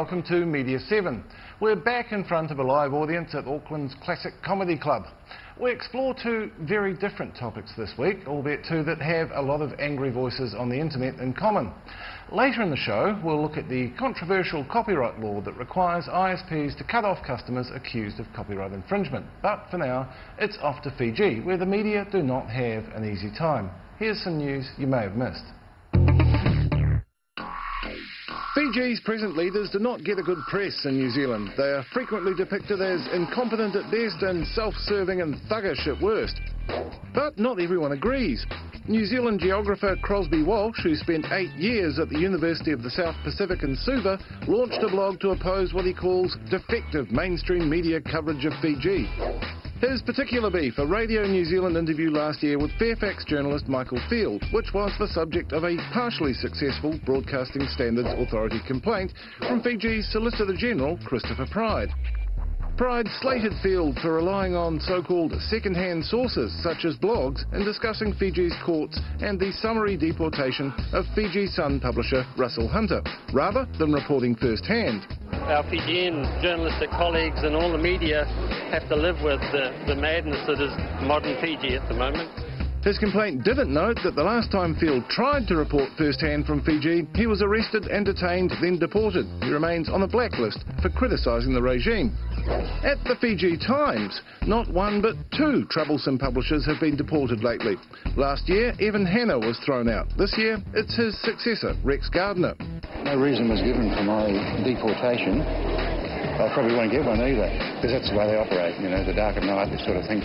welcome to Media7. We're back in front of a live audience at Auckland's Classic Comedy Club. We explore two very different topics this week, albeit two that have a lot of angry voices on the internet in common. Later in the show, we'll look at the controversial copyright law that requires ISPs to cut off customers accused of copyright infringement. But for now, it's off to Fiji, where the media do not have an easy time. Here's some news you may have missed. Fiji's present leaders do not get a good press in New Zealand. They are frequently depicted as incompetent at best and self-serving and thuggish at worst. But not everyone agrees. New Zealand geographer Crosby Walsh, who spent 8 years at the University of the South Pacific in Suva, launched a blog to oppose what he calls defective mainstream media coverage of Fiji. His particular beef, a Radio New Zealand interview last year with Fairfax journalist Michael Field, which was the subject of a partially successful Broadcasting Standards Authority complaint from Fiji's Solicitor General Christopher Pride. Pride slated Field for relying on so-called second-hand sources such as blogs in discussing Fiji's courts and the summary deportation of Fiji Sun publisher Russell Hunter, rather than reporting first-hand. Our Fijian journalistic colleagues and all the media have to live with the madness that is modern Fiji at the moment. His complaint didn't note that the last time Field tried to report first-hand from Fiji, he was arrested and detained, then deported. He remains on a blacklist for criticising the regime. At the Fiji Times, not one but two troublesome publishers have been deported lately. Last year, Evan Hanna was thrown out. This year, it's his successor, Rex Gardner. No reason was given for my deportation. I probably won't get one either, because that's the way they operate, you know, the dark of night, this sort of thing.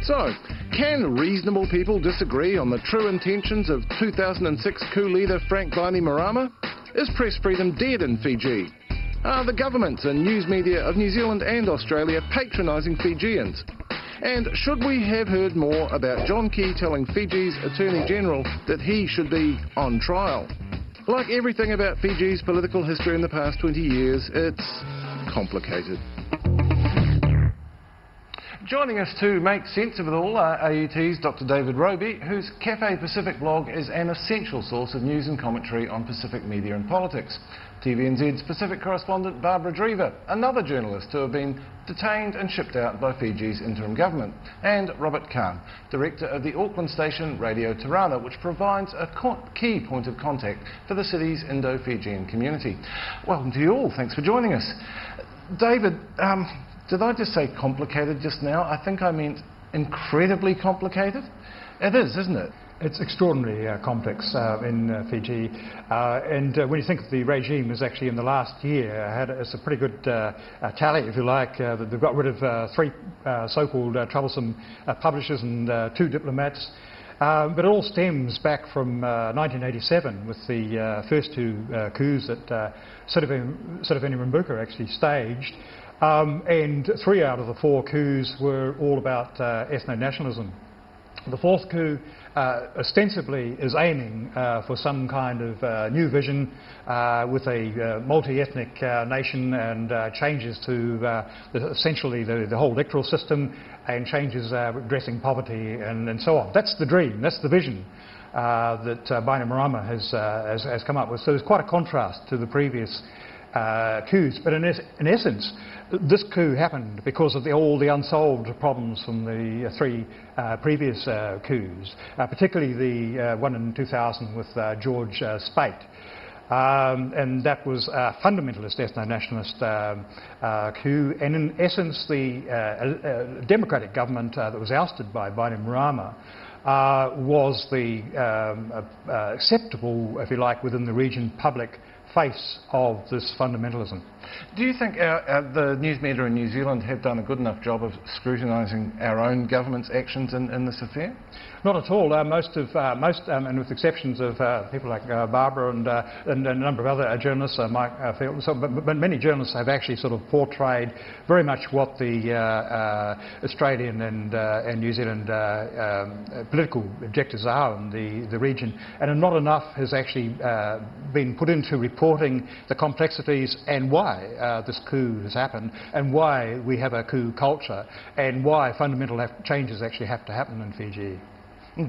So, can reasonable people disagree on the true intentions of 2006 coup leader Frank Bainimarama? Is press freedom dead in Fiji? Are the governments and news media of New Zealand and Australia patronising Fijians? And should we have heard more about John Key telling Fiji's Attorney General that he should be on trial? Like everything about Fiji's political history in the past 20 years, it's complicated. Joining us to make sense of it all are AUT's Dr David Robie, whose Cafe Pacific blog is an essential source of news and commentary on Pacific media and politics. TVNZ's Pacific correspondent Barbara Dreaver, another journalist to have been detained and shipped out by Fiji's interim government. And Robert Khan, director of the Auckland station Radio Tarana, which provides a key point of contact for the city's Indo-Fijian community. Welcome to you all, thanks for joining us. David, did I just say complicated just now? I think I meant incredibly complicated. It is, isn't it? It's extraordinarily complex in Fiji, and when you think of the regime is actually in the last year, it's a pretty good tally, if you like. They've got rid of three so-called troublesome publishers and two diplomats. But it all stems back from 1987 with the first two coups that Sitiveni Rambuka actually staged. And 3 out of the 4 coups were all about ethno-nationalism. The fourth coup ostensibly is aiming for some kind of new vision with a multi-ethnic nation and changes to essentially the whole electoral system and changes addressing poverty and so on. That's the dream, that's the vision that Bainimarama has come up with. So there's quite a contrast to the previous coups, but in essence, this coup happened because of all the unsolved problems from the 3 previous coups, particularly the one in 2000 with George Speight. And that was a fundamentalist ethno-nationalist coup, and in essence the democratic government that was ousted by Bainimarama was the acceptable, if you like, within the region public face of this fundamentalism. Do you think the news media in New Zealand have done a good enough job of scrutinising our own government's actions in this affair? Not at all. Most, and with exceptions of people like Barbara and a number of other journalists, Mike Field, but many journalists have actually sort of portrayed very much what the Australian and New Zealand political objectives are in the region, and not enough has actually been put into reporting the complexities and why this coup has happened, and why we have a coup culture, and why fundamental changes actually have to happen in Fiji.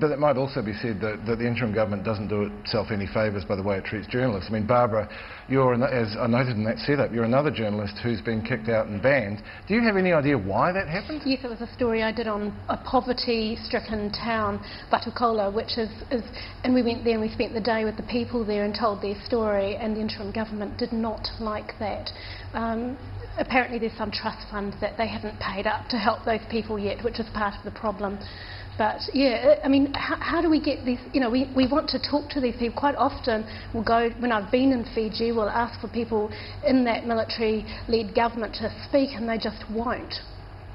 But it might also be said that the interim government doesn't do itself any favours by the way it treats journalists. I mean, Barbara, as I noted in that setup, you're another journalist who's been kicked out and banned. Do you have any idea why that happened? Yes, it was a story I did on a poverty-stricken town, Vatukola, which is, and we went there and we spent the day with the people there and told their story, and the interim government did not like that. Apparently there's some trust fund that they haven't paid up to help those people yet, which is part of the problem. But yeah, I mean, how do we get these, you know, we want to talk to these people. Quite often we'll go, when I've been in Fiji, we'll ask for people in that military-led government to speak and they just won't.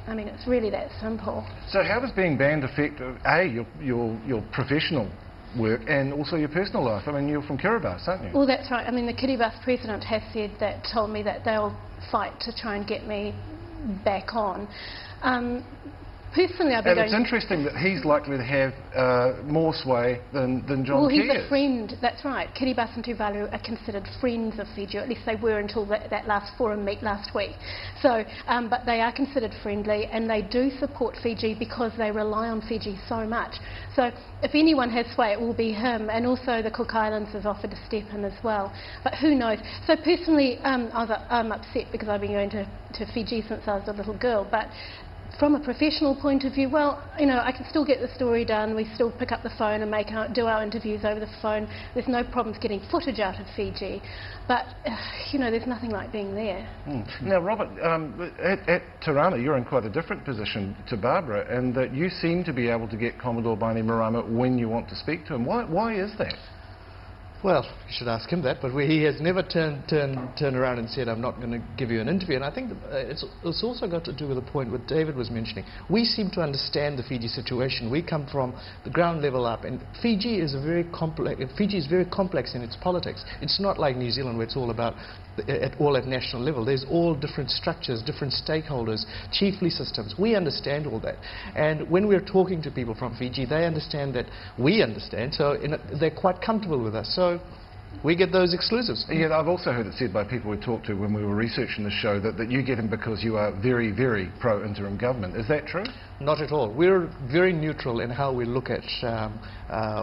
I mean, it's really that simple. So how does being banned affect, your professional work and also your personal life? I mean, you're from Kiribati, aren't you? Well, that's right. I mean, the Kiribati president has said that, told me that they'll fight to try and get me back on. Personally, I've been and it's interesting that he's likely to have more sway than John Well, Key he's is. a friend, that's right. Kiribati and Tuvalu are considered friends of Fiji, or at least they were until that last forum meet last week. So, but they are considered friendly and they do support Fiji because they rely on Fiji so much. So if anyone has sway, it will be him, and also the Cook Islands have offered to step in as well. But who knows? So personally, I'm upset because I've been going to Fiji since I was a little girl, but from a professional point of view, well, you know, I can still get the story done. We still pick up the phone and do our interviews over the phone. There's no problems getting footage out of Fiji. But, you know, there's nothing like being there. Now, Robert, at Tarana, you're in quite a different position to Barbara, and that you seem to be able to get Commodore Bainimarama when you want to speak to him. Why is that? Well, you should ask him that, but he has never turned around and said, I'm not going to give you an interview. And I think it's also got to do with the point what David was mentioning. We seem to understand the Fiji situation. We come from the ground level up, and Fiji is very complex in its politics. It's not like New Zealand where it's all about at national level. There's all different structures, different stakeholders, chiefly systems. We understand all that. And when we're talking to people from Fiji, they understand that we understand, so they're quite comfortable with us. So we get those exclusives. Yeah, I've also heard it said by people we talked to when we were researching the show that you get him because you are very, very pro-interim government. Is that true? Not at all. We're very neutral in how we look at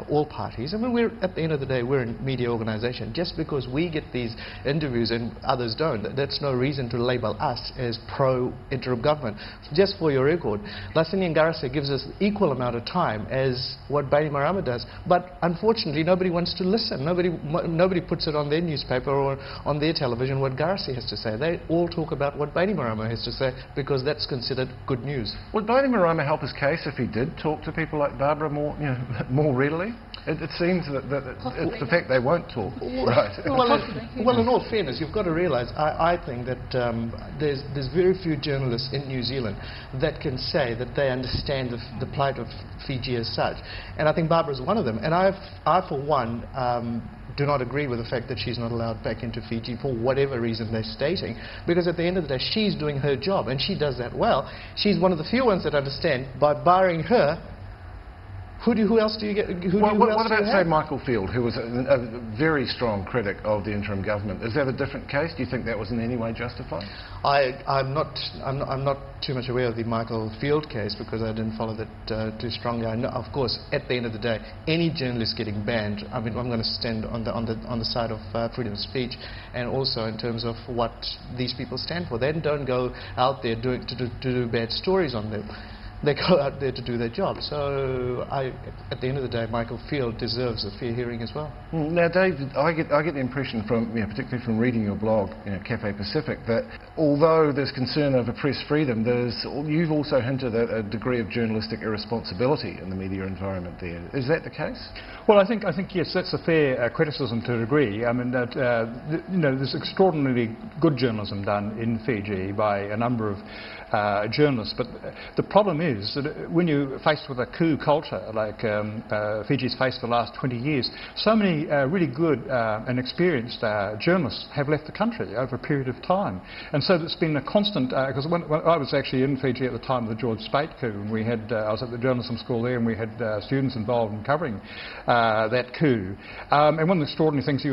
all parties. I mean, at the end of the day, we're a media organisation. Just because we get these interviews and others don't, that's no reason to label us as pro-interim government. Just for your record, Lasini Ngarase gives us equal amount of time as what Bainimarama does, but unfortunately nobody wants to listen. Nobody puts it on their newspaper or on their television what Ngarase has to say. They all talk about what Bainimarama has to say because that's considered good news. Would Bainimarama help his case if he did talk to people like Barbara more readily? It seems that it's the fact they won't talk. Right. Well, in all fairness, you've got to realise, I think that there's very few journalists in New Zealand that can say that they understand the plight of Fiji as such. And I think Barbara's one of them. And I for one, do not agree with the fact that she's not allowed back into Fiji for whatever reason they're stating, because at the end of the day she's doing her job and she does that well. She's one of the few ones that understand. By barring her, who else do you get? What about, say, Michael Field, who was a very strong critic of the interim government? Is that a different case? Do you think that was in any way justified? I'm not too much aware of the Michael Field case because I didn't follow that too strongly. I know, of course, at the end of the day, any journalist getting banned, I mean, I'm going to stand on the side of freedom of speech, and also in terms of what these people stand for. They don't go out there to do bad stories on them. They go out there to do their job. So at the end of the day, Michael Field deserves a fair hearing as well. Now, David, I get the impression from, particularly from reading your blog, Cafe Pacific, that although there's concern over press freedom, you've also hinted at a degree of journalistic irresponsibility in the media environment there. Is that the case? Well, I think yes, that's a fair criticism to a degree. I mean, that there's extraordinarily good journalism done in Fiji by a number of journalists, but the problem is that when you're faced with a coup culture like Fiji's faced for the last 20 years, so many really good and experienced journalists have left the country over a period of time. And so it's been a constant, because when I was actually in Fiji at the time of the George Speight coup, and we had, I was at the journalism school there, and we had students involved in covering that coup. And one of the extraordinary things you